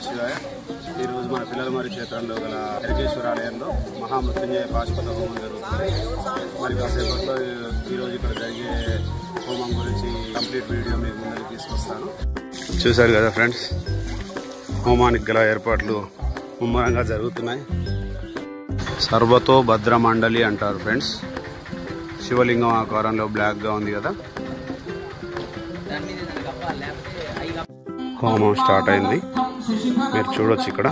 శివాయ. ఈరోజు మన పిల్లలమర్రి క్షేత్రంలో గల హరికేశ్వర ఆలయంలో మహామృత్యుంజయ పాశుపత హోమం జరుగుతుంది. మరి కాసేపట్లో ఈరోజు ఇక్కడ జరిగే హోమం గురించి కంప్లీట్ వీడియో మీకు ముందుకు తీసుకొస్తాను. చూశారు కదా ఫ్రెండ్స్, హోమానికి గల ఏర్పాట్లు ముమ్మరంగా జరుగుతున్నాయి. సర్వతో భద్రమండలి అంటారు ఫ్రెండ్స్. శివలింగం ఆకారంలో బ్లాక్గా ఉంది కదా. హోమం స్టార్ట్ అయింది, మీరు చూడొచ్చు. ఇక్కడ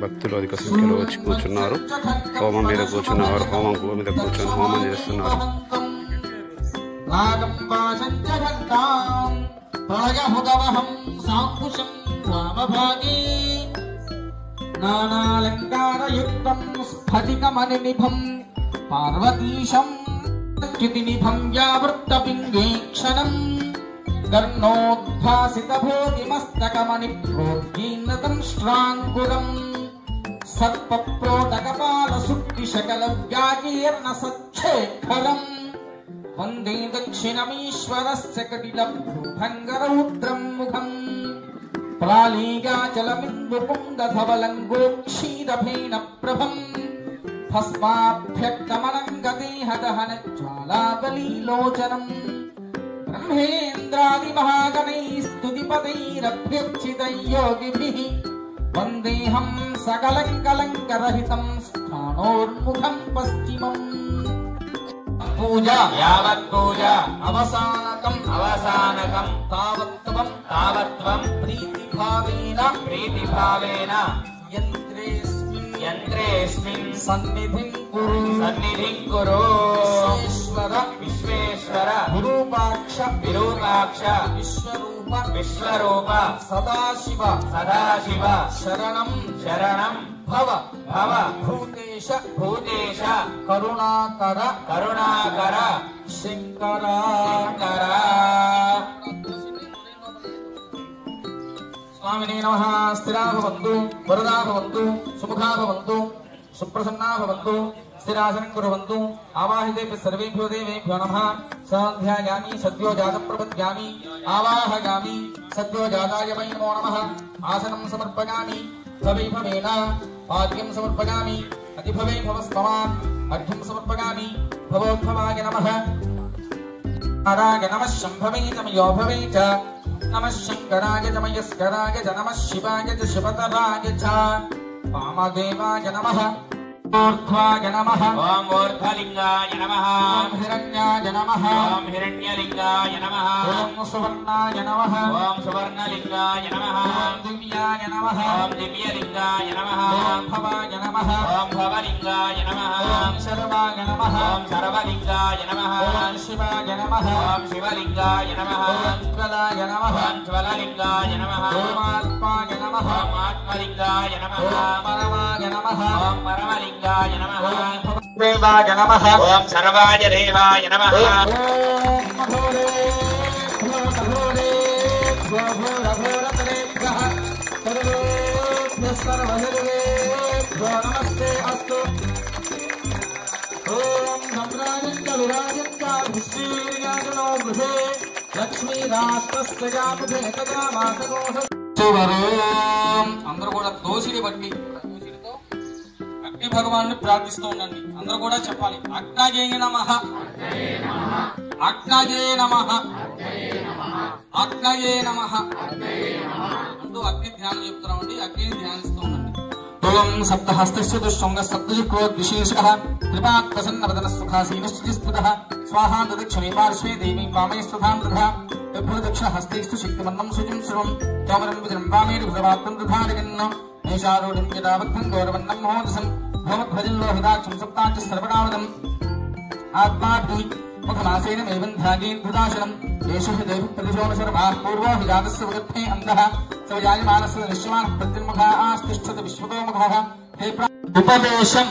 భక్తులు అధిక సంఖ్యలో వచ్చి కూర్చున్నారు. హోమం మీద కూర్చున్నవారు హోమం మీద కూర్చొని హోమం చేస్తున్నారు. పార్వతీశం యావృత్తపింగేక్షణం కర్ణోద్భాసితభోగిమస్తకమణిప్రోద్గీన్నతం శ్రాంకురం సర్పప్రోటకపాలసుక్తిశకలవ్యాకీర్ణసచ్ఛేఖరం వందే దక్షిణమీశ్వరస్య కటిలభ్రుభంగరౌద్రం ముఖం ప్రాళీగాచలమిందుపుంగధవలంగోక్షీరభేణ ప్రభం భస్మాభ్యక్తమనంగదేహదహన జ్వాలాబలీలోచనం బ్రహ్మేంద్రాదిమహాగణైస్తుతిపदैरभ्यर्चितैः योगिभिः वन्देऽहं सकलं कलङ्करहितं स्थानोन्मुखं पश्चिमम् पूजा यावत् पूजा अवसानकं तावत्त्वं प्रीतिभावेन यन्त्रेऽस्मिन् सन्निधिं कुरु विश्वेश्वर विरूपाक्ष विश्वरूप सदाशिव शरणं भव भूतेश करुणाकर शंकरा स्वामिने नमः। स्थिरा भवन्तु, वरदा भवन्तु, सुमुखा भवन्तु, सुप्रसन्ना भवन्तु, स्थिरासनं कुर्वन्तु। आवाहितेभ्य सर्वेभ्यो देवेभ्यो नमः। सन्ध्यायामि सद्यो जातप्रपद्यामि आवाहयामि सद्यो जाताय वै नमो नमः। आसनं समर्पयामि भवैभवेन, पाद्यं समर्पयामि अतिभवैभवस्तमान्, अर्घ्यं समर्पयामि भवोद्भवाय नमः। नाराय नमः शम्भवे च मयोभवे च नमः शंकराय च मयस्कराय च नमः शिवाय च शिवतराय च वामदेवाय नमः। ऊर्ध्वाय नमः। ओम ऊर्ध्वलिंगाय नमः। ओम हिरण्याय नमः। ओम हिरण्यलिंगाय नमः। ओम सुवर्णाय नमः। ओम सुवर्णलिंगाय नमः। ओम दिव्याय नमः। ओम दिव्यलिंगाय नमः। ओम भवाय नमः। ओम भवलिंगाय नमः। ओम सर्वाय नमः। ओम सर्वलिंगाय नमः। ओम शिवाय नमः। ओम शिवलिंगाय नमः। ओम ज्वलाय नमः। ओम ज्वललिंगाय नमः। ओम आत्माय नमः। ओम आत्मलिंगाय नमः। ओम परमाय नमः। ओम परमलिंगाय नमः। देवाय नमः। ओम सर्वाय देवाय नमः। ओम नमस्ते अस्तु। ओम सम्राजञ्च विराजञ्च विश्वेर्याजनो गृहे लक्ष्मी राष्ट्रस्य जापथे कजामासकोष అందరూ కూడా దోషిని బట్టి అగ్ని భగవాన్ని ప్రార్థిస్తూ ఉండండి. అందరూ కూడా చెప్పాలి, అగ్నజే నమః, అగ్నజే నమః, అగ్నజే నమః అంటూ అగ్ని ధ్యానం చెప్తున్నామండి. అగ్నిని ధ్యానిస్తూ ఉండండి. ఓం సప్తహస్తస్య దుష్షంగ సప్తజిక్రోద్విశేషః త్రిపాత్ ప్రసన్నవదన సుఖాసీనశ్చిస్పృతః స్వాహా దక్షిణే పార్శ్వే దేవీ వామే స్థుతాం తథా దక్షిణ హస్తేస్తు శక్తిమన్నం సుజం శివం తోమరం విజరం వామేరి భగవాత్తం దధారయన్న ఏషారూఢం యదావత్తం గౌరవన్నం మహోదసం భవద్భజల్లో హితాక్షం సప్తాచ సర్వనామదం ఆత్మాభి ముఖమాసేన మేవం ధ్యాగేన్ ధృతాశనం ఏషు హి దేవి ప్రతిశోన సర్వాః పూర్వో హి జాతస్య వగత్తే అంధః సవజాయమానస్య దృశ్యమానః ప్రత్యున్ముఖः ఆస్తిష్ఠతి విశ్వతోముఖः ఉపదేశం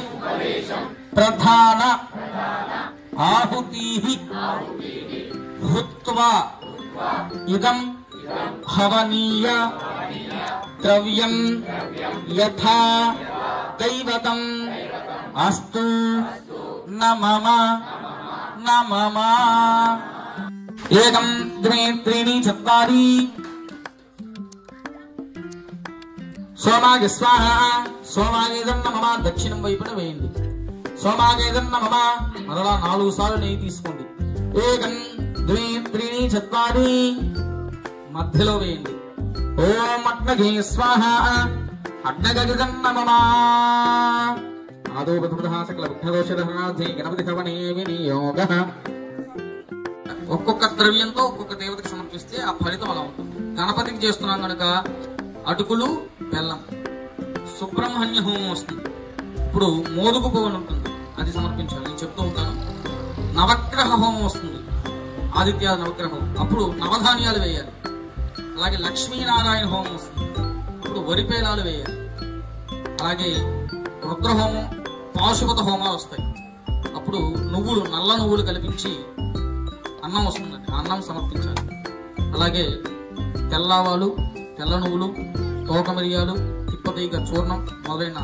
ప్రధాన ఆహుతిః హుత్వా ఇదం హవనీయ ద్రవ్యం యథా దైవతం అస్తు న మమ ఏకం ద్వే త్రీణి చత్వారి సోమాగి స్వాహ. సోమాగేదన్న మమ దక్షిణం వైపున వేయండి. సోమాగేదన్న మమ మరలా 4 సార్లు నెయ్యి తీసుకోండి. ఏకం ద్వి త్రీణి చత్వారి మధ్యలో వేయండి. ఓం అగ్నగే స్వాహ. అగ్నగజన్న మమ ఆదో బుధ సకల విఘ్నదోషధనార్థే గణపతి హవనే వినియోగః. ఒక్కొక్క ద్రవ్యంతో ఒక్కొక్క దేవతకి సమర్పిస్తే ఆ ఫలితం అలా ఉంటుంది. గణపతికి చేస్తున్నాం కనుక అటుకులు బెల్లం. సుబ్రహ్మణ్య హోమం వస్తుంది. ఇప్పుడు మోదుగు పువ్వు ఉంటుంది, అది సమర్పించాలి. నేను చెప్తూ ఉంటాను. నవగ్రహ హోమం వస్తుంది, ఆదిత్య నవగ్రహం, అప్పుడు నవధాన్యాలు వేయాలి. అలాగే లక్ష్మీనారాయణ హోమం వస్తుంది, అప్పుడు వరిపేలాలు వేయాలి. అలాగే రుద్రహోమం, పాశుపత హోమాలు వస్తాయి, అప్పుడు నువ్వులు, నల్ల నువ్వులు కల్పించి అన్నం వస్తుందండి, అన్నం సమర్పించాలి. అలాగే తెల్లవాలు, తెల్ల నువ్వులు, తోక మిరియాలు, తిప్పతీగ చూర్ణం మొదలైన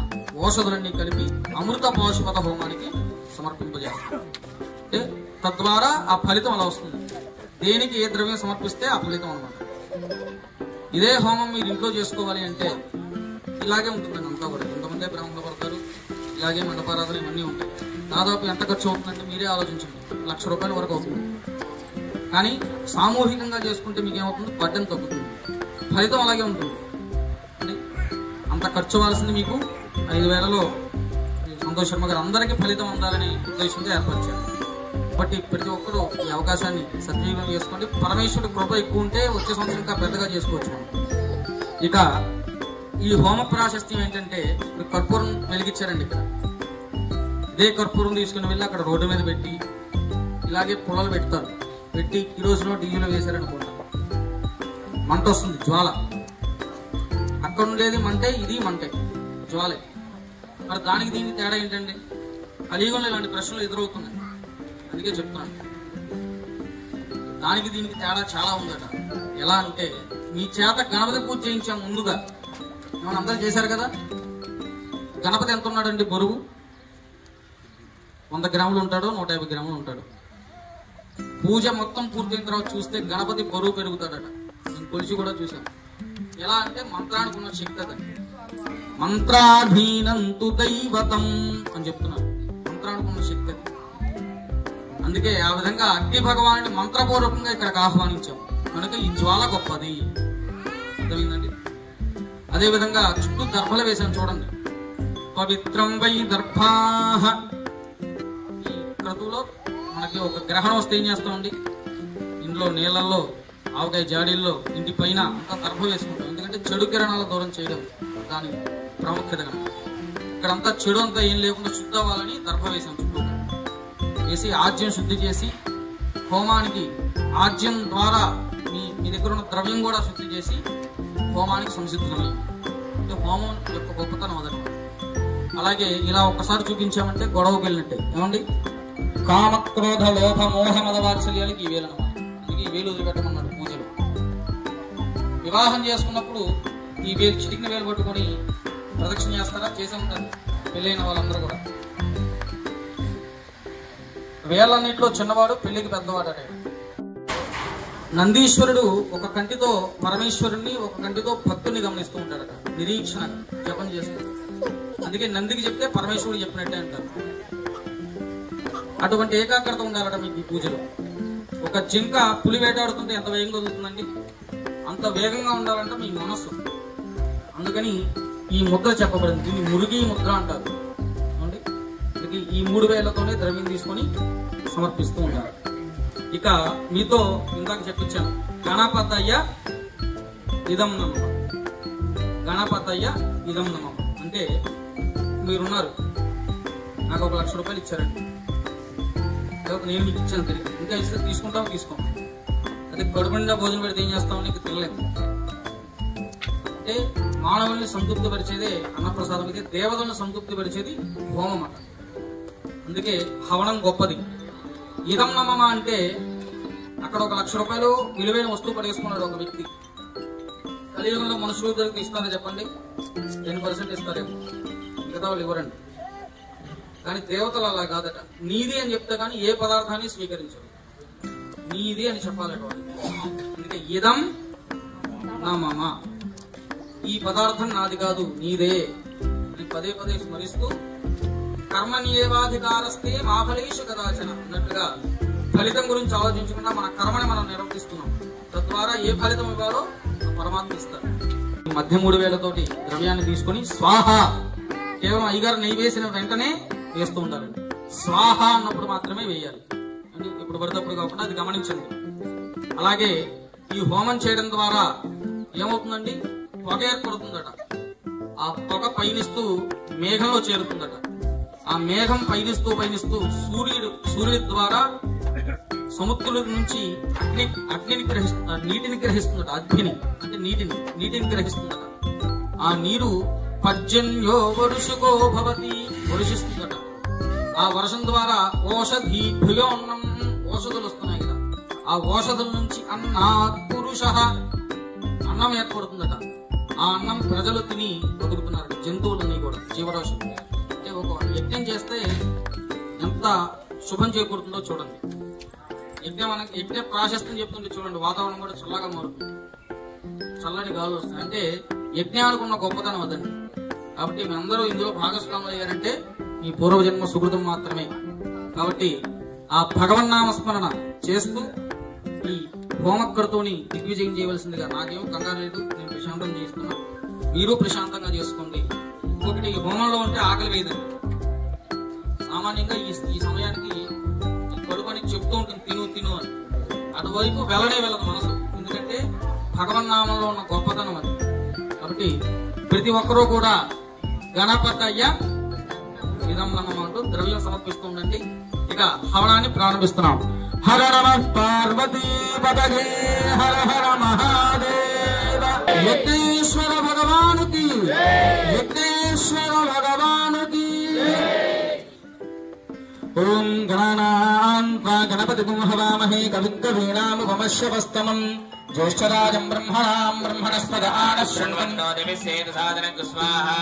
ఔషధులన్నీ కలిపి అమృత పాశుపత హోమానికి సమర్పింపజేస్తారు. అంటే తద్వారా ఆ ఫలితం అలా వస్తుంది. దేనికి ఏ ద్రవ్యం సమర్పిస్తే ఆ ఫలితం అన్నమాట. ఇదే హోమం మీరు ఇంట్లో చేసుకోవాలి అంటే ఇలాగే ఉంటుందండి. అంతా కూడా కొంతమంది బ్రాహ్మణులు పడతారు, ఇలాగే మండపారాధన ఇవన్నీ ఉంటాయి. దాదాపు ఎంత ఖర్చు అవుతుందంటే మీరే ఆలోచించండి. 1,00,000 రూపాయల వరకు అవుతుంది. కానీ సామూహికంగా చేసుకుంటే మీకు ఏమవుతుంది? బడ్డెన్ తగ్గుతుంది, ఫలితం అలాగే ఉంటుంది. అంటే అంత ఖర్చు అవ్వాల్సింది మీకు 5,000లో సంతోష్ శర్మ గారు అందరికీ ఫలితం అందాలనే ఉద్దేశంతో ఏర్పరిచారు. కాబట్టి ప్రతి ఒక్కరూ ఈ అవకాశాన్ని సద్వినియోగం చేసుకోండి. పరమేశ్వరుడి కృప ఎక్కువ ఉంటే వచ్చే సంవత్సరం ఇంకా పెద్దగా చేసుకోవచ్చు. ఇక ఈ హోమ ప్రాశస్త్యం ఏంటంటే, ఇప్పుడు కర్పూరం వెలిగించారండి. ఇక్కడ ఇదే కర్పూరం తీసుకుని వెళ్ళి అక్కడ రోడ్డు మీద పెట్టి ఇలాగే పొలాలు పెడతారు. పెట్టి కిరోసిన్ డీజిల్ వేశారనుకుంటా, మంట వస్తుంది, జ్వాల. అక్కడ ఉండేది మంటే, ఇది మంటే, జ్వాలే. మరి దానికి దీనికి తేడా ఏంటండి? కలియుగంలో ఇలాంటి ప్రశ్నలు ఎదురవుతున్నాయి. అందుకే చెప్తున్నాను, దానికి దీనికి తేడా చాలా ఉందట. ఎలా అంటే, మీ చేత గణపతి పూజ చేయించాం ముందుగా, ఏమన్నా అందరూ చేశారు కదా. గణపతి ఎంత ఉన్నాడండి బరువు? 100 గ్రాములు ఉంటాడు, 150 గ్రాములు ఉంటాడు. పూజ మొత్తం పూర్తయిన తర్వాత చూస్తే గణపతి బరువు పెరుగుతాడట. నేను కొలిచి కూడా చూశాను. ఎలా అంటే మంత్రానికి ఉన్న శక్తి అదండి. మంత్రాధీనంతు దైవతం అని చెప్తున్నారు. మంత్రానికి ఉన్న శక్తి అది. అందుకే ఆ విధంగా అగ్ని భగవానుని మంత్రపూర్వకంగా ఇక్కడికి ఆహ్వానించాం కనుక ఈ జ్వాల గొప్పది. అర్థమైందండి? అదేవిధంగా చుట్టూ దర్భలు వేశాను చూడండి. పవిత్రం వై దర్భాః. ఈ క్రతువులో మనకి ఒక గ్రహణం వస్తే ఏం చేస్తామండి? ఇంట్లో నీళ్ళల్లో, ఆవకాయ జాడీల్లో, ఇంటి పైన అంతా దర్భ వేసుకుంటాం. ఎందుకంటే చెడు కిరణాల దూరం చేయడం దాని ప్రాముఖ్యత కనుక. ఇక్కడంతా చెడు అంతా ఏం లేకుండా శుద్ధ అవ్వాలని దర్భ వేసాం. చుట్టూ వేసి ఆజ్యం శుద్ధి చేసి, హోమానికి ఆజ్యం ద్వారా మీ దగ్గర ఉన్న ద్రవ్యం కూడా శుద్ధి చేసి హోమానికి సంసిద్ధులమై. అంటే హోమం యొక్క గొప్పతనం అదనమాట. అలాగే ఇలా ఒక్కసారి చూపించామంటే గొడవకు వెళ్ళినట్టే. ఏమండి? కామక్రోధ లోభ మోహ మదవాత్సల్యాలకి ఈ వేలు అనమాట. అందుకే ఈ వేలు వదిలిపెట్టమన్నాడు పూజలో. వివాహం చేసుకున్నప్పుడు ఈ వేలు, చిటికిన వేలు పట్టుకొని ప్రదక్షిణ చేస్తారా? చేసే ఉంటారు పెళ్ళైన వాళ్ళందరూ కూడా. వేళ్ళన్నింటిలో చిన్నవాడు, పెళ్లికి పెద్దవాడు అనే. నందీశ్వరుడు ఒక కంటితో పరమేశ్వరుణ్ణి, ఒక కంటితో భక్తుని గమనిస్తూ ఉంటాడట. నిరీక్షణ జపం చేస్తాడు. అందుకే నందికి చెప్తే పరమేశ్వరుడు చెప్పినట్టే అంటారు. అటువంటి ఏకాగ్రత ఉండాలట మీకు ఈ పూజలో. ఒక జింక పులి వేటాడుతుంటే ఎంత వేగంగా వదులుతుందండి? అంత వేగంగా ఉండాలంటే మీ మనస్సు. అందుకని ఈ ముద్ర చెప్పబడింది. దీన్ని మురుగి ముద్ర అంటారు. అందుకే ఈ 3 వేలతోనే ద్రవ్యం తీసుకొని సమర్పిస్తూ ఉంటారు. ఇక మీతో ఇందాక చెప్పించాను, గణపతయ్య ఇదం నమః. గణపతయ్య ఇదం నమః అంటే, మీరున్నారు, నాకు 1,00,000 రూపాయలు ఇచ్చారండి, నేను మీకు ఇచ్చాను తిరిగి, ఇంకా ఇస్తే తీసుకుంటావు తీసుకో. అదే కడుపుండా భోజనం పెడితే ఏం చేస్తావు? నీకు తినలేదు. అంటే మానవుల్ని సంతృప్తి పరిచేదే అన్నప్రసాదం. అయితే దేవతలను సంతృప్తి పరిచేది హోమం అట. అందుకే హవనం గొప్పది. ఇదం నమః అంటే అక్కడ 1,00,000 రూపాయలు విలువైన వస్తువు పడేసుకున్నాడు ఒక వ్యక్తి. కలియుగంలో మనుషులు దొరికి ఇస్తారా చెప్పండి? 10% ఇస్తారేమో, మిగతా వాళ్ళు ఇవ్వరండి. కానీ దేవతలు అలా కాదట. నీది అని చెప్తే కానీ ఏ పదార్థాన్ని స్వీకరించరు. నీది అని చెప్పాలట వాళ్ళు. అందుకే ఇదం నమః. ఈ పదార్థం నాది కాదు నీదే అని పదే పదే స్మరిస్తూ కర్మణ్యేవాధికారస్తే మా ఫలేషు కదాచన అన్నట్టుగా ఫలితం గురించి ఆలోచించకుండా మన కర్మని మనం నిర్వర్తిస్తున్నాం. తద్వారా ఏ ఫలితం ఇవ్వాలో పరమాత్మ ఇస్తారు. మధ్య 3 వేలతోటి ద్రవ్యాన్ని తీసుకొని స్వాహ కేవలం అయ్యగారు నెయ్యి వేసిన వెంటనే వేస్తూ ఉండాలండి. స్వాహ అన్నప్పుడు మాత్రమే వేయాలి, అంటే ఇప్పుడు పడినప్పుడు కాకుండా అది గమనించండి. అలాగే ఈ హోమం చేయడం ద్వారా ఏమవుతుందండి, పొగ ఏర్పడుతుందట. ఆ పొగ పయనిస్తూ మేఘంలో చేరుతుందట. ఆ మేఘం పయనిస్తూ సూర్యుడి ద్వారా సముద్రుల నుంచి నీటిని గ్రహిస్తుందట. అగ్ని అంటే నీటిని గ్రహిస్తుందట. ఆ నీరు పర్జన్యో వరుషకో భవతి వర్షిస్తుందట. ఆ వర్షం ద్వారా ఓషధీభ్యోన్నం ఓషధులు వస్తున్నాయి కదా, ఆ ఓషధుల నుంచి అన్నాత్ పురుష అన్నం ఏర్పడుతుందట. ఆ అన్నం ప్రజలు తిని బతుకుతున్నారు, జంతువులని కూడా జీవరాశులు. అంటే ఒక యజ్ఞం చేస్తే ఎంత శుభం చేకూరుతుందో చూడండి. యజ్ఞ ప్రాశస్త్యం చెప్తుంటే చూడండి, వాతావరణం కూడా చల్లగా మారుతుంది, చల్లని గాలు వస్తాయి. అంటే యజ్ఞానికి ఉన్న గొప్పతనం అదండి. కాబట్టి మీరందరూ ఇందులో భాగస్వాములు అయ్యారంటే ఈ పూర్వజన్మ సుకృతం మాత్రమే. కాబట్టి ఆ భగవన్నామస్మరణ చేస్తూ ఈ హోమక్రతుని దిగ్విజయం చేయవలసిందిగా. నాకేమో కంగారు లేదు, నేను ప్రశాంతం చేస్తున్నా, మీరు ప్రశాంతంగా చేసుకోండి. ఇంకొకటి, హోమంలో ఉంటే ఆకలి వేయదండి. సామాన్యంగా ఈ సమయానికి కడుపని చెప్తూ ఉంటుంది తిను అని, అటువైపు వెళ్ళనే వెళ్ళదు మనసు. ఎందుకంటే భగవన్నామంలో ఉన్న గొప్పతనం అది. కాబట్టి ప్రతి ఒక్కరూ కూడా గణపతయ్య ఇదం నమః అంటూ ద్రవ్యం సమర్పిస్తూ ఉండండి. ఇక హవనాన్ని ప్రారంభిస్తున్నాం. హర నమః పార్వతీ పదగే హర హర మహాదేవ. యజ్ఞేశ్వర భగవానుకి, యజ్ఞేశ్వర భగవానుకి. ఓం గణానాన్వా గణపతిం హవామహే కవిం కవీనాముపమశ్రవస్తమం జ్యేష్ఠరాజం బ్రహ్మణాం బ్రహ్మణస్పద ఆనః శృణ్వన్నోతిభిः సేదసాదనం స్వాహా.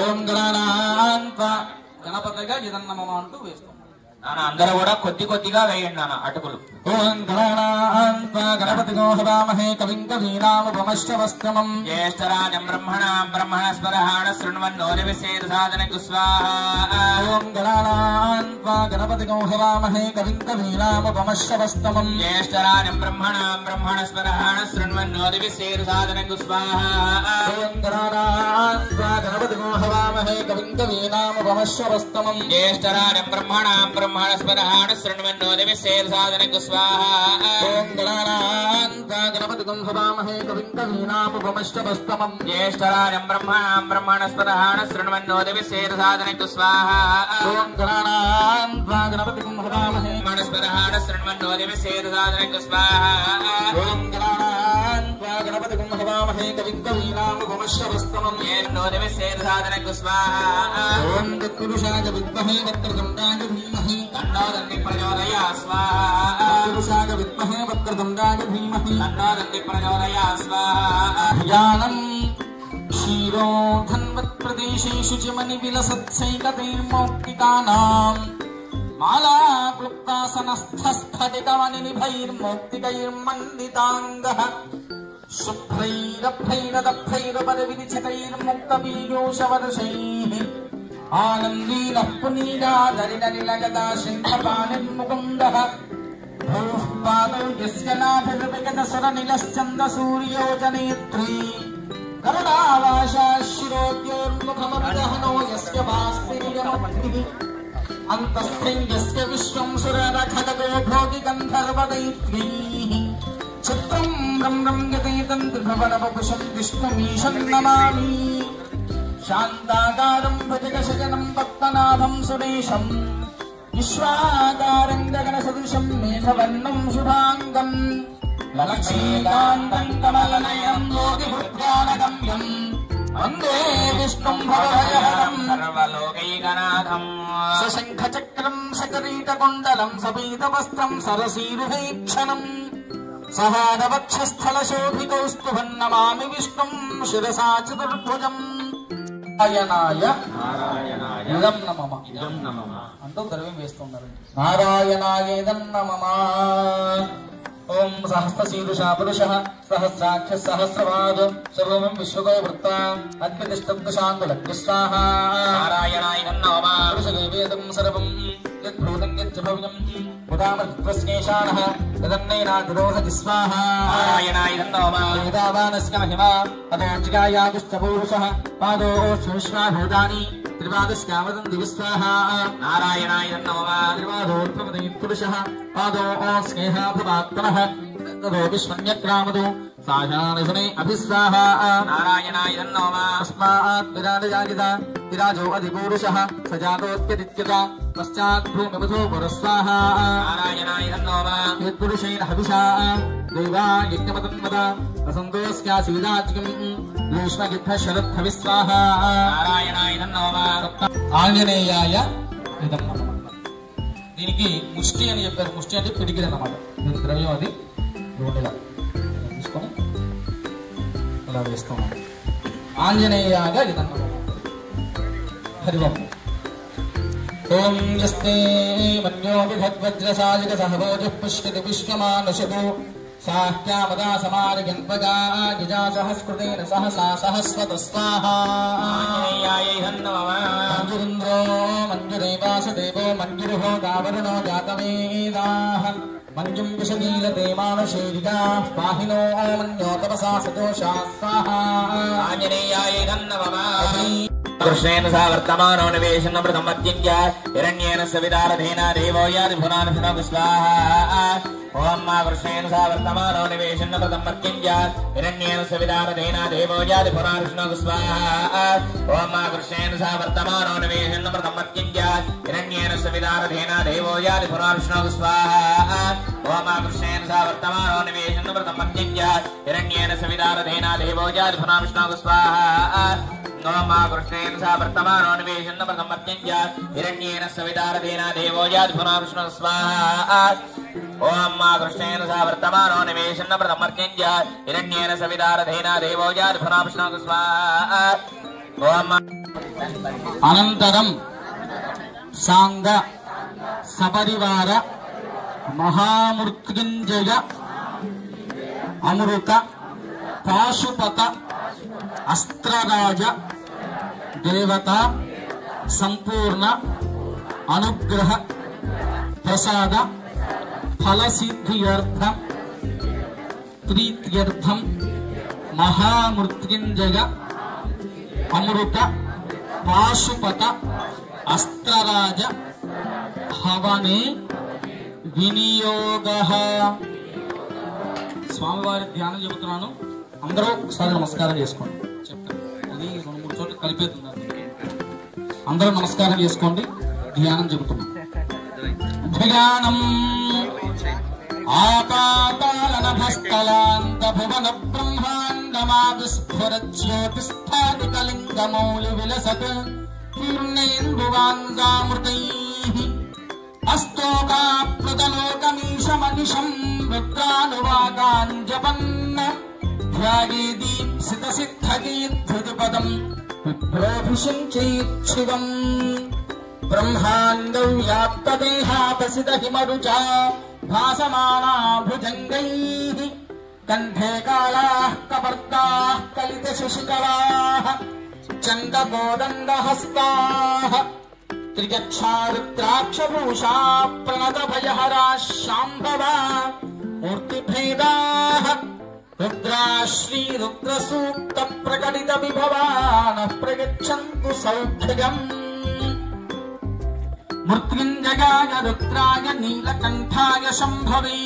ఓం గణానాన్వా గణపతిగా ఇదన్నమమ అంటూ వేస్తాం. అందరూ కూడా కొద్దిగా వేయండి నాన్న అటుకులు. ఓం గణానాన్వా గణపతిం హవామహే కవిం కవీనాముపమశ్రవస్తమం జ్యేష్ఠరాజం బ్రహ్మణాం బ్రహ్మణస్పద ఆనః శృణ్వన్నోతిభిः సేదసాదనం స్వాహా. ఓం గణానాన్వా గణపతిం హవామహే కవిం కవీనాముపమశ్రవస్తమం జ్యేష్ఠరాజం బ్రహ్మణాం బ్రహ్మణస్పద ఆనః శృణ్వన్నోతిభిः సేదసాదనం స్వాహా. ఓం గణానాన్వా గణపతిం హవామహే కవిం కవీనాముపమశ్రవస్తమం జ్యేష్ఠరాజం బ్రహ్మణాం బ్రహ్మణస్పద ఆనః శృణ్వన్నోతిభిः సేదసాదనం స్వాహా. ఓం గణానాన్వా గణపతిం హవామహే కవిం కవీనాముపమశ్రవస్తమం జ్యేష్ఠరాజం బ్రహ్మణాం బ్రహ్మణస్పద ఆనః శృణ్వన్నోతిభిः సేదసాదనం స్వాహా. ఓం గణానాన్వా గణపతిం హవామహే బ్రహ్మణస్పద ఆనః శృణ్వన్నోతిభిः సేదసాదనం స్వాహా. ఓం గణానాన్వా గణపతిం హవామహే కవిం కవీనాముపమశ్రవస్తమం జ్యేష్ఠరాజం సేదసాదనం స్వాహా. ఓం తత్పురుషాయ విద్మహే వక్రతుండాయ ధీమహి తన్నో దండి ప్రచోదయాత్ స్వాహా. తత్పురుషాయ విద్మహే వక్రతుండాయ ధీమహి తన్నో దండి ప్రచోదయాత్ స్వాహా. జ్ఞానం క్షీరోధన్వత్ ప్రదేశేషు చిమని విలసత్సైకతైర్మౌక్తికానాం మాలా క్లుప్తాసనస్థస్థటికమని నిభైర్మౌక్తికైర్మండితాంగః శుభ్రైరభ్రైరదభ్రైరుపరివిరిచితైర్ముక్తపీయూషవర్షైః ఆనందీనః పునీరాదరినరిలగదా శంఖపాణిర్ముకుందః భూః పాదౌ యస్య నాభిర్విగతసురనిలశ్చంద్రసూర్యోజనేత్రీ కరుణావాశాశిరోద్యోర్ముఖమరుదహనో యస్య భాస్తినిగమగ్నిః అంతస్థం యస్య విశ్వం సురరఖగో భోగి గంధర్వదైత్రీః చిత్రం బ్రహ్మం యతేతం త్రిభువనవపుషం విష్ణుమీశం నమామి శాంతాకారం భుజగశయనం పద్మనాభం సురేశం విశ్వాకారం గగనసదృశం మేఘవర్ణం శుభాంగం లక్ష్మీకాంతం కమలనయనం యోగిపుత్రానగమ్యం వందే విష్ణుం భవభయహరం సర్వలోకైకనాథం సశంఖచక్రం సకరీటకుండలం సపీతవస్త్రం సరసీరుహైక్షణం సహారవక్షస్థలశోభితౌస్తుభం నమామి విష్ణుం శిరసా చతుర్భుజం. నారాయణాయ ఇదం నమః అంటూ ద్రవ్యం వేస్తున్నారు. నారాయణాయ ఇదం నమః. ఓం सहस्रशीर्षा पुरुषः सहस्राक्षः सहस्रपाद सर्वं विश्वको वृत्ता अद्यतिष्ठब्दशान्तलग्स्वाहा नारायणाय नमः पुरुषदेवेदं सर्वं यद्भूतं यच्च भव्यं उदामृतस्केशानः तदन्नेनातिरोहति स्वाहा नारायणाय नमः वेदावानस्य महिमा अदोज्गायागुश्च पूरुषः पादो विश्वाभूतानि त्रिपादस्यामदन्ति विस्वाहा नारायणाय नमः त्रिपादोत्तमदि पुरुषः पादो स्नेहाभवात्मनः तदो विश्वन्यक्रामदो साशानशने अभिस्वाहा नारायणाय नमः अस्मात् विराजजागिता विराजो अधिपूरुषः सजातोऽत्यदित्यता पश्चात् भूमिबुधो पुरस्वाहा नारायणाय नमः यत्पुरुषेण हविषा देवा यज्ञमतन्मता असन्तोऽस्यासीदाज्ञम् युष्मगिद्ध शरद्धविस्वाहा नारायणाय नमः ఆంజనేయాయ ఇదం దీనికి ముష్టి అని చెప్పారు. ముష్టి అంటే పిడికిలి అన్నమాట. దీని ద్రవ్యం అది రోడ్డులా తీసుకొని అలా వేస్తాం. ఆంజనేయాయ ఇదం హరివం. ఓం యస్తే మన్యో విభద్వజ్రసాజిక సహభోజః పుష్యతి విశ్వమానుషదో సాహ్యామదా సమారగన్పగా గిజా సహస్కృతేన సహసా సహస్వత స్వాహా ఆంజనేయాయ నమః. మంజురింద్రో మంజుదేవాసదేవో మంజురుహో దావరుణో జాతవేదాః మంజుం విషగీలతే మానుషేరిగా పాహినో మన్యో తపసా సతోషా స్వాహా ఆంజనేయాయ నమః. కృష్ణేన సహ వర్తమానో నివేశనమృతమత్యంజ హిరణ్యేన సవిదారధేన దేవో యాది భునానశినో స్వాహా. ఓం మా కృష్ణేన సహ వర్తమానో నివేశనమృతమత్యంజ హిరణ్యేన సవిదారధేన దేవో యాది భునానశినో స్వాహా. ఓం మా కృష్ణేన సహ వర్తమానో నివేశనమృతమత్యంజ హిరణ్యేన సవిదారధేన దేవో యాది భునానశినో స్వాహా. ఓం మా కృష్ణేన సహ వర్తమానో నివేశనమృతమత్యంజ హిరణ్యేన సవిదారధేన దేవో యాది భునానశినో స్వాహా. ఓం మా కృష్ణేన సహ వర్తమానో నివేశనమృతమత్యంజ హిరణ్యేన సవిదారధేన దేవో యాది భునానశినో స్వాహా. ఓం మా కృష్ణేన సహ వర్తమానో నివేశనమృతమత్యంజ హిరణ్యేన సవిదారధేన దేవో యాది భునానశినో స్వాహా. ఓం అనంతరం సాంగ సపరివార మహామృత్యుంజయ అమృత పాశుపత అస్త్రరాజ దేవత సంపూర్ణ అనుగ్రహ ప్రసాద ఫలసిద్ధ్యర్థం ప్రీత్యర్థం మహామృత్యుంజయ అమృత పాశుపత అస్త్రరాజ హవనే వినియోగ. స్వామివారి ధ్యానం చెబుతున్నాను, అందరూ ఒకసారి నమస్కారం చేసుకోండి. చెప్తాను, ఇది 2-3 చోట్ల కలిపేతున్నారు. అందరూ నమస్కారం చేసుకోండి, ధ్యానం చెబుతున్నాం. ధ్యానం ఆపాతాళనభస్థలాంత భువన బ్రహ్మాండమావిస్ఫురజ్యోతిస్థానికలింగమౌళి విలసత్ పూర్ణేందువాంసామృతైః అస్తోకాప్లుతలోకమీశమనిశం రుద్రానువాగాంజపన్న ధ్యాయే దీప్సిత సిద్ధగీధృతిపదం విభ్రోభిషించేచ్ఛివం. బ్రహ్మాండ వ్యాప్తదేహాపసిత హిమరుచా భాసమానా భుజంగైః కంఠే కాళాః కపర్దాః కలిత శశికళాః చండకోదండహస్తాః త్రిజక్షా రుద్రాక్షభూషా ప్రణతభయహరా శాంభవా మూర్తిభేదాః రుద్రాశ్రీ రుద్రసూక్త ప్రకటిత విభవానః ప్రగచ్చन्तు సౌఖ్యం. మృత్యుంజయాయ రుద్రాయ నీలకంఠాయ శంభవే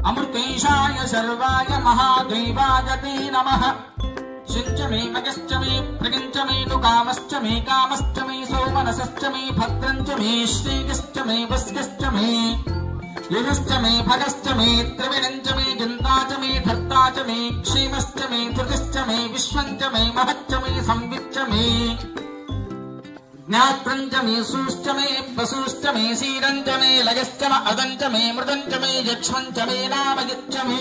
అమృతేశాయ శర్వాయ మహాదేవాయ తే నమః. శించ మే మగశ్చ మే ప్రగంచ మే ను కామశ్చ మే కామశ్చ మే సోమనసశ్చ మే భద్రంచ మే శ్రీగశ్చ మే వస్యశ్చ మే యజశ్చ మే భగశ్చ మే త్రివిణంచ మే జంతా చ మే ధర్తా చ మే క్షేమశ్చ మే ధృతిశ్చ మే విశ్వంచ మే మహచ్చ మే సంవిచ్చ మే జ్ఞాత్రంచ మే సూశ్చ మే వసూశ్చ మే శీరంచ మే లయశ్చ అదంచ మే మృదంచ మే యక్ష్మంచ మే నామయచ్చ మే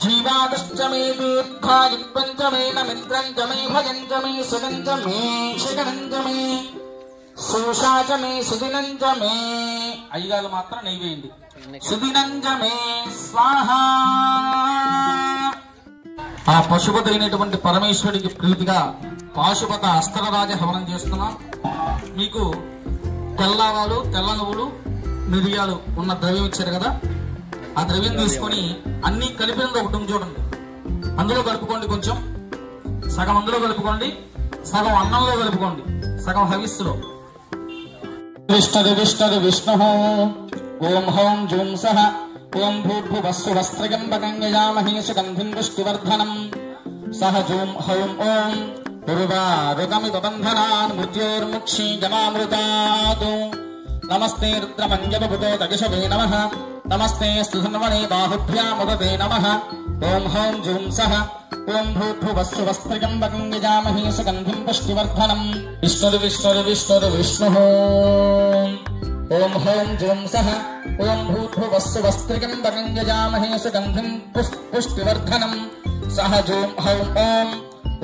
జీవాదుశ్చ మే దీర్ఘాయుత్వంచ మే నమిత్రంచ మే భయంచ మే సుగంచ మే శిఖరంచ మే సుషాచమే సుదినంజమే అయ్యగారు మాత్రం నెయ్యి వేయండి. సుదినంజమే స్వాహ. ఆ పశుపతి అయినటువంటి పరమేశ్వరుడికి ప్రీతిగా పాశుపత అస్త్రరాజ హవనం చేస్తున్నాం. మీకు తెల్లవాలు, తెల్ల నువ్వులు, మిరియాలు ఉన్న ద్రవ్యం ఇచ్చారు కదా, ఆ ద్రవ్యం తీసుకొని అన్ని కలిపినది ఒకటి చూడండి, అందులో కలుపుకోండి. కొంచెం సగం అందులో కలుపుకోండి, సగం అన్నంలో కలుపుకోండి, సగం హవిస్సులో. విష్ణు విష్ణు విష్ణు ఓం హౌం జూం సహ ఓం భూర్భువస్సు వస్త్రగంబకం యజామహే సుగంధిం పుష్టివర్ధనం సహ జూం హౌం ఓం ఉర్వారుకమివ బంధనాన్ మృత్యోర్ముక్షీయమామృతాత్. నమస్తే రుద్రమంజబుతో దగశవే నమః. నమస్తే స్తుధన్వనే బాహుభ్యాముదతే నమః. ఓం హౌం జూం సహ ఓం భూర్భువస్సు వస్త్రగంబకం యజామహే సుగంధిం పుష్టివర్ధనం. విష్ణు విష్ణు విష్ణు విష్ణు ఓం హౌం జూం సహ ఓం భూర్భువస్సు వస్త్రగంబకం యజామహే సుగంధిం పుష్టివర్ధనం సహ జూం హౌం ఓం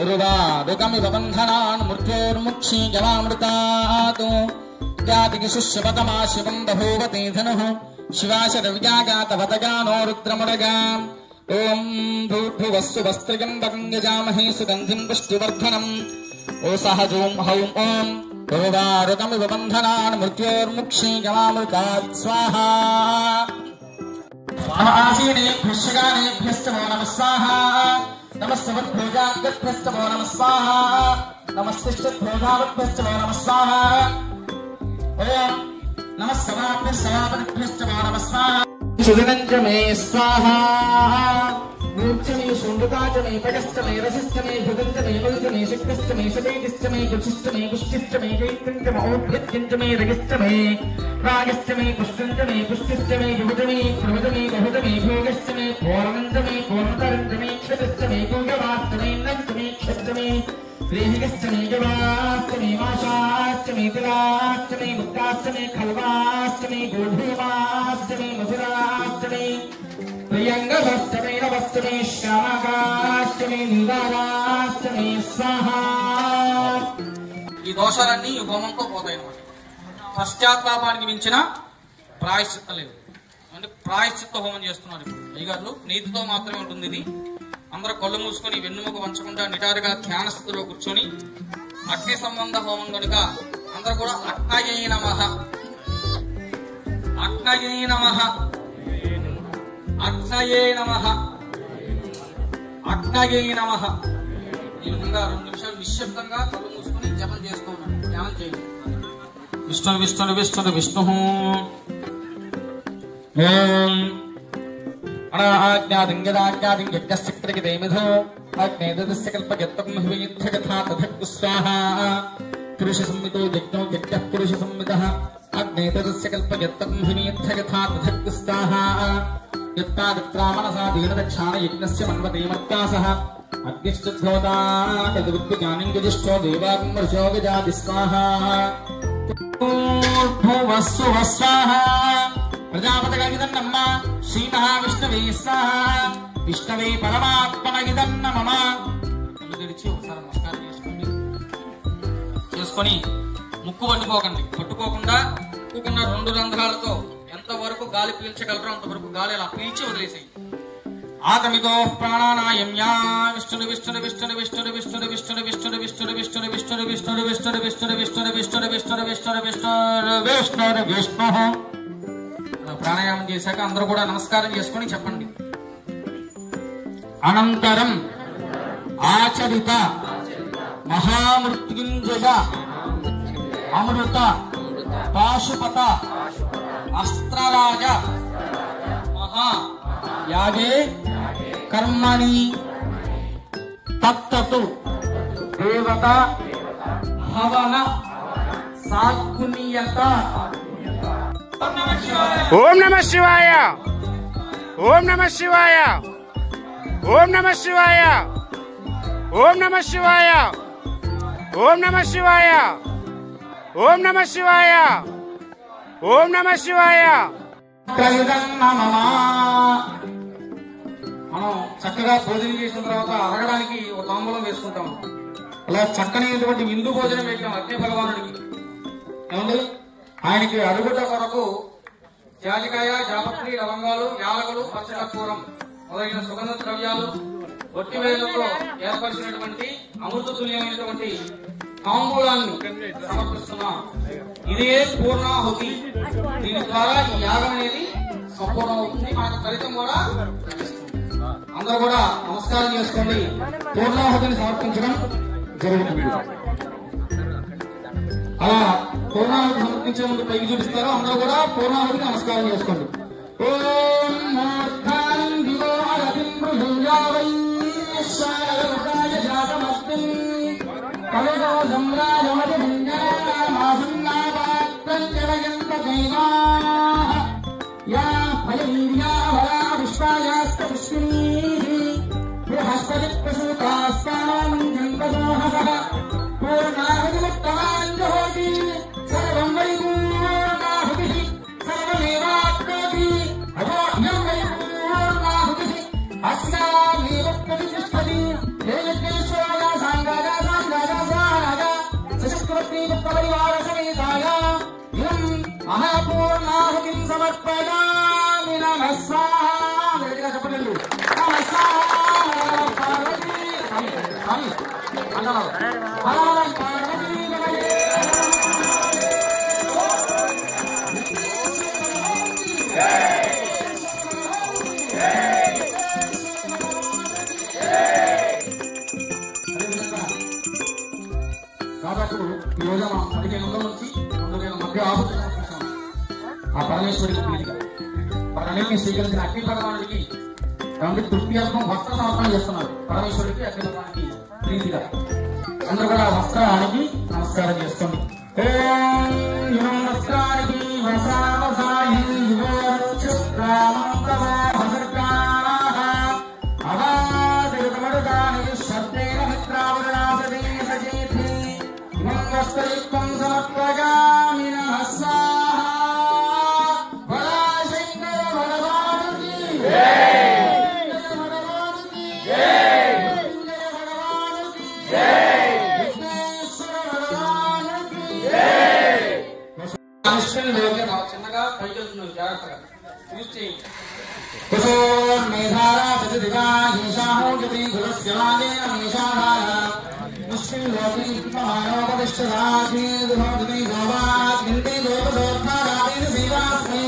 ఉర్వారుకమివ బంధనాన్ మృత్యోర్ముక్షీయమామృతాత్. జాతికి శుష్యపతమా శివం బహూవతే ధనుః శివాశరవ్యాగాతవతగానో రుద్రమురగా. ఓం భూర్భువస్సు వస్త్రగంబకం యజామహే సుగంధిం పుష్టివర్ధనం ఓ సహ జూం హౌం ఓం ఉర్వారుకమివ బంధనాన్ మృత్యోర్ముక్షీయమామృతాత్. స్వాహా. ఆసీనేభ్యః శగానేభ్యశ్చ నమో నమః స్వాహా. నమస్తవద్భోజాద్భ్యశ్చ నమో నమః స్వాహా. నమస్తిష్ఠద్భోజావద్భ్యశ్చ నమో నమః స్వాహా. ఓం నమస్సవాభ్యః సవాపతిభ్యశ్చ నమో నమః స్వాహా. సుదినంజమే స్వాహా. మూర్ఛమే శూండుకాచమే పటశ్చమే రసిశ్చమే భుజంచమే మధుచమే శక్తిశ్చమే శతేతిశ్చమే కుచిశ్చమే పుష్టిశ్చమే చైత్యంచమే ఔద్ధత్యంచమే రగిశ్చమే రాగశ్చమే పుష్టించమే పుష్టిశ్చమే విభుజమే ప్రభుజమే బహుజమే భోగశ్చమే పూర్ణంచమే పూర్ణతరంచమే క్షతిశ్చమే పూజవాశ్చమే నంచమే క్షత్రమే రేహిగశ్చమే జవాశ్చమే మాషాశ్చమే తిలాశ్చమే ముక్తాశ్చమే ఖల్వాశ్చమే గోధూమాశ్చమే మధురాశ్చమే ప్రియంగభశ్చమే నవశ్చమే శ్యామకాశ్చమే నీలారాశ్చమే స్వాహా. ఈ దోషాలన్నీ ఈ హోమంతో పోతాయి అన్నమాట. పశ్చాత్తాపానికి మించిన ప్రాయశ్చిత్తం లేదు. అంటే ప్రాయశ్చిత్త హోమం చేస్తున్నారు ఇప్పుడు అయ్యగారులు. నీతితో మాత్రమే ఉంటుంది ఇది. అందరూ కళ్ళు మూసుకొని వెన్నుముక వంచకుండా నిటారుగా ధ్యాన స్థితిలో కూర్చొని అగ్ని సంబంధ హోమం కనుక అందరూ కూడా అగ్నయే నమః, అగ్నయే నమః, అగ్నయే నమః, అగ్నయే నమః. ఈ విధంగా 2 నిమిషాలు నిశ్శబ్దంగా కళ్ళు మూసుకొని జపం చేస్తూ ఉన్నాడు, ధ్యానం చేయండి. విష్ణు విష్ణు విష్ణు విష్ణు ఓం అనాజ్ఞాదింగదాజ్ఞాదిం యజ్ఞశక్తికి మిథో అగ్నేదస్య కల్పయత్తం హిమయుద్ధకథా తథకు స్వాహా. పురుష సంమితో యజ్ఞో యజ్ఞః పురుష సంమితః అగ్నేదస్య కల్పయత్తం హిమయుద్ధకథా తథకు స్వాహా. యత్తాదిత్రా మనసా దీనదక్షాణ యజ్ఞస్య మన్వతే మత్కాసః అగ్నిశ్చోదా తద్విజ్ఞానం గజిష్ఠో దేవాగ్మర్షో గజాది స్వాహా. భూర్భువస్సు స్వాహా. ప్రజాపతిగిదన్నమ్మ శ్రీ మహావిష్ణవే స్వాహా. విష్ణవే పరమాత్మనగిదన్న మమ. కళ్ళు తెరిచి ఒకసారి నమస్కారం చేసుకొని ముక్కు పట్టుకోకుండా ముక్కుకున్న 2 రంధ్రాలతో ఎంతవరకు గాలి పీల్చగలరో అంతవరకు గాలి అలా పీల్చి వదిలేసాయి. ఆగమితో ప్రాణానాయమ్యా. విష్ణుడు విష్ణుడు విష్ణుడు విష్ణుడు విష్ణుడు విష్ణుడు విష్ణుడు విష్ణుడు విష్ణుడు విష్ణుడు విష్ణుడు విష్ణుడు విష్ణుడు విష్ణుడు విష్ణుడు విష్ణుడు విష్ణుడు విష్ణుడు విష్ణుడు విష్ణు. ప్రాణాయామం చేశాక అందరూ కూడా నమస్కారం చేసుకొని చెప్పండి. అనంతరం ఆచరిత మహామృత్యుంజయ అమృత పాశుపత అస్త్రరాజ మహా యాగే కర్మణి తత్తతు దేవత హవన సాత్పునీయత. ఓం నమః శివాయ, ఓం నమః శివాయ, ఓం నమః శివాయ, ఓం నమః శివాయ, ఓం నమః శివాయ, ఓం నమః శివాయ, ఓం నమః శివాయ. మనం చక్కగా భోజనం చేసిన తర్వాత అరగడానికి ఒక తాంబూలం వేసుకుంటాం. అలా చక్కనైనటువంటి విందు భోజనం పెట్టాం అగ్ని భగవానుడికి. ఏమండి ఆయనకి అడుగుట కొరకు జాజికాయ, జాపత్రి, లవంగాలు, యాలకులు, పచ్చకర్పూరం మొదలైన సుగంధ ద్రవ్యాలు ఒట్టివేలతో ఏర్పరిచినటువంటి అమృతతుల్యమైనటువంటి తాంబూలాన్ని సమర్పిస్తున్నాం. ఇదే పూర్ణాహుతి. దీని ద్వారా ఈ యాగం అనేది సంపూర్ణమవుతుంది. మనకు ఫలితం కూడా అందరూ కూడా నమస్కారం చేసుకోండి. పూర్ణాహుతిని సమర్పించడం జరుగుతుంది. అలా పూర్ణాహుతి సమర్పించే ముందు పైకి చూపిస్తారు. అందరూ కూడా పూర్ణాహుతికి నమస్కారం చేసుకోండి. ఓం మూర్ధాం దివోరతిం మృదుయావై శారదాయ జాతమస్తి కవిదో సంరాజమతి పుణ్యమాసన్నాపాత్రంజనయంత దైవా యా ఫలవీర్యా వరా విశ్వాయాస్త పుష్పిణీః బృహస్పతి ప్రసూతాస్తానాం జన్మదోహసః పూర్ణాహుతిముత్తమాంజహోతి సర్వం వై పూర్ణాహుతిః సర్వమేవాప్నోతి అజోహ్యం వై పూర్ణాహుతిః అస్యామేవ ప్రతిష్ఠతి హే యజ్ఞేశ్వరాయ సాంగాయ సాంగాయ స్వాహాయ సశస్త్రవత్రీ పుత్రపరివార సమేతాయ ఇదం మహాపూర్ణాహుతిం సమర్పయామి. నమః స్వాహా. గట్టిగా చెప్పండి. నమః స్వాహా. పార్వతీ స్వామి అన్నారు. పార్వతీ దాదాపు ఈ రోజు 1500 నుంచి 2000 మధ్య ఆహుతి సమర్పించాం ఆ పరమేశ్వరికి ప్రీతిగా. వారన్నింటినీ స్వీకరించిన అగ్ని భగవానుడికి తృప్త్యర్థం వస్త్ర సమర్పణ చేస్తున్నారు. పరమేశ్వరికి అగ్ని భగవానికి ప్రీతిగా అందరూ కూడా వస్త్రానికి నమస్కారం చేసుకోండి. ఓం వస్త్రానికి వసావసాయి వస్త్రయుక్తం సమర్పయామి. నమః స్వాహా. బలాశంకర భగవానుకి భగవానుకి భగవానుకి విఘ్నేశ్వర భగవానుకి. చిన్నగా పైకి వెళ్తున్నారు. జాగ్రత్తగా యూజ్ చేయండి. కుశోర్మేధారా చతుర్దిగా ఈశాహో జతి గురస్యవాదేన ఈశాధార ముష్మిన్ లోకి మహానోపదిష్టదాధీర్ధోధి గోవాత్ హిందీ లోకదోర్ధారాదీన సేవాస్మి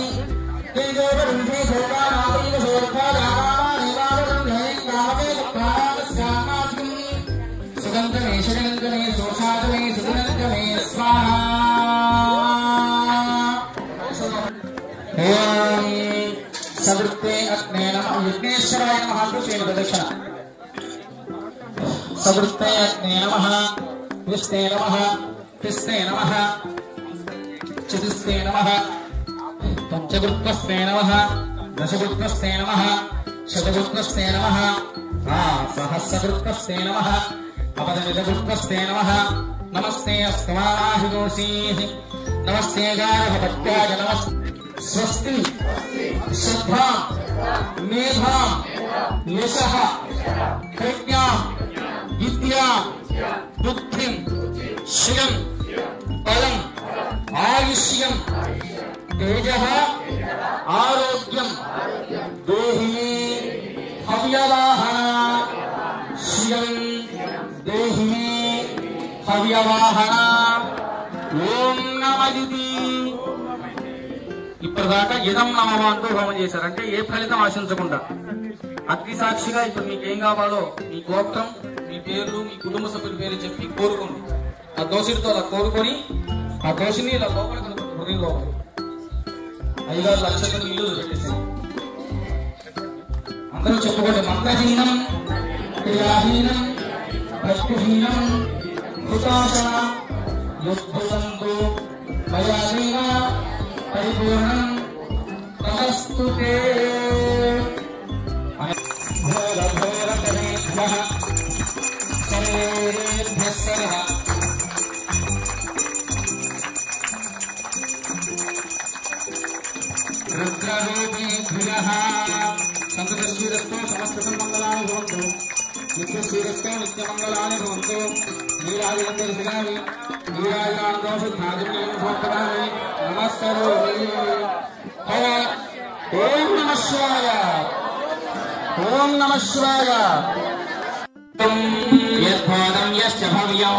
తేజోవరుంధే శోకానాదీన శోర్ధారామానివాదరుంధే కామవే దుఃఖాస్యామాత్యం సుగంధమే శగంధమే శోషాదమే సుగంధమే స్వాహా. సవృత్తే అగ్నే నమః. విఘ్నేశ్వరాయ నమః. కృష్ణ ప్రదక్షిణ. సవృత్తే అగ్నే నమః. విష్ణే నమః. కృష్ణే నమః. చతుస్తే నమః. పంచగుప్తస్తే నమః. దశగుప్తస్తే నమః. శతగుప్తస్తే నమః. సహస్రగుప్తస్తే నమః. అపదమిదగుప్తస్తే నమః. నమస్తే అస్మాహిదోషీః. నమస్తే గార్హపత్యాయ నమః. స్వస్తి శ్రద్ధా మేధా యశః ప్రజ్ఞా విద్యా బుద్ధిం శ్రియం బలం ఆయుష్యం తేజః ఆరోగ్యం దేహి హవ్యవాహన. శ్రియం దేహి హవ్యవాహన. ఓం నమః. ఇప్పటిదాకా ఇదం నమః అంటూ హోమం చేశారంటే ఏ ఫలితం ఆశించకుండా అగ్ని సాక్షిగా ఇప్పుడు మీకు ఏం కావాలో మీ గోత్రం, మీ పేర్లు, మీ కుటుంబ సభ్యుల పేరు చెప్పి కోరుకోండి. ఆ దోషుడితో అలా కోరుకొని ఆ దోషిని ఇలా లోపల హృదయం లోపలి 5-6 లక్షల ఇల్లు పెట్టేసాయి. అందరూ చెప్పుకోండి. మంత్రహీనం క్రియాహీనం భక్తిహీనం హుతాశ యుద్ధంతో మయాదేవ పరిపూర్ణం తమస్తుతే. ఘోర ఘోర కరేభ్యః శరీరేభ్యః సరః రుద్రరూపేభ్యః సంతతశ్రీరస్తు సమస్త సన్మంగళాని భవంతు. నిత్యశ్రీరస్తో నిత్యమంగళాని భవంతు నీరాజనందర్శనామి నీరాజనానందోషాదిన్యం సమర్పయామి నమస్కరోమి ఓం నమః శివాయ ఓం నమః శివాయ యద్భోదం యశ్చ భవ్యో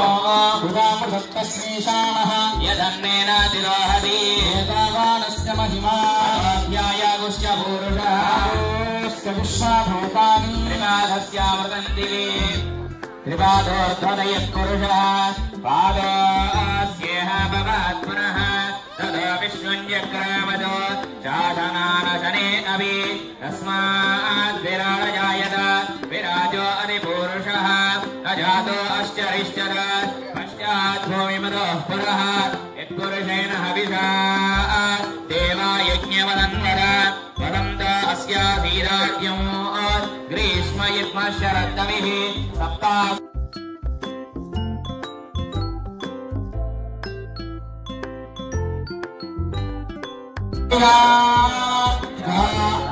ఉదామృతశ్రీశామః యదన్నేనాతిరోహతి ఏతావానస్య మహిమా ధ్యాయాగుశ్చ పూరుషः విశ్వభూతాని త్రిపాదస్యామృతంతి త్రిపాదోర్ధ్వదయః పురుషः పాదోస్యేహ భవాత్ పునః తదో విష్ణుంజక్రామదో శాసనానశనే అభి తస్మాద్ విరాజాయత విరాజో అధిపురుషः అజాతో అశ్చరిశ్చర పశ్చాత్ భూమిమదోః పురః యత్పురుషేణ హవిషా దేవా యజ్ఞవదన్వర వదంత అస్యాధీరాజ్యం గ్రీష్మ యుగ్మ శరద్దవిః సప్తా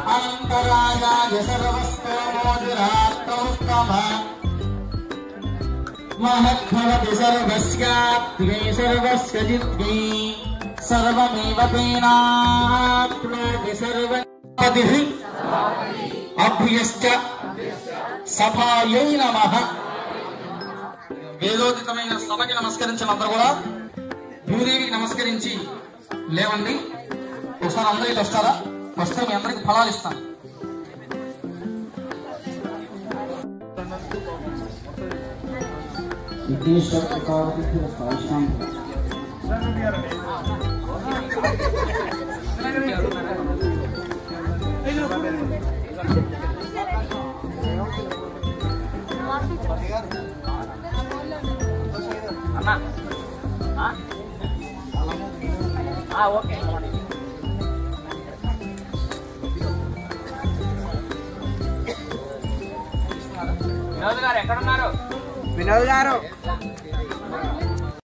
అనంతరాయాయ సర్వస్తోమోదిరాత్తోత్తమ మహద్భవతి సర్వస్యాత్మై సర్వస్య జిత్మై సర్వమేవ తేనాప్నోతి సర్వపతిః అభ్యశ్చ సభాయై నమః. వేదోదితమైన సభకి నమస్కరించిన అందరూ కూడా భూదేవికి నమస్కరించి లేవండి. ఒకసారి అందరూ ఇటు వస్తారా? వస్తే మీ అందరికి ఫలాలు ఇస్తాను. ఓకే వినోద్ గారు ఎక్కడున్నారు? వినోద్ గారు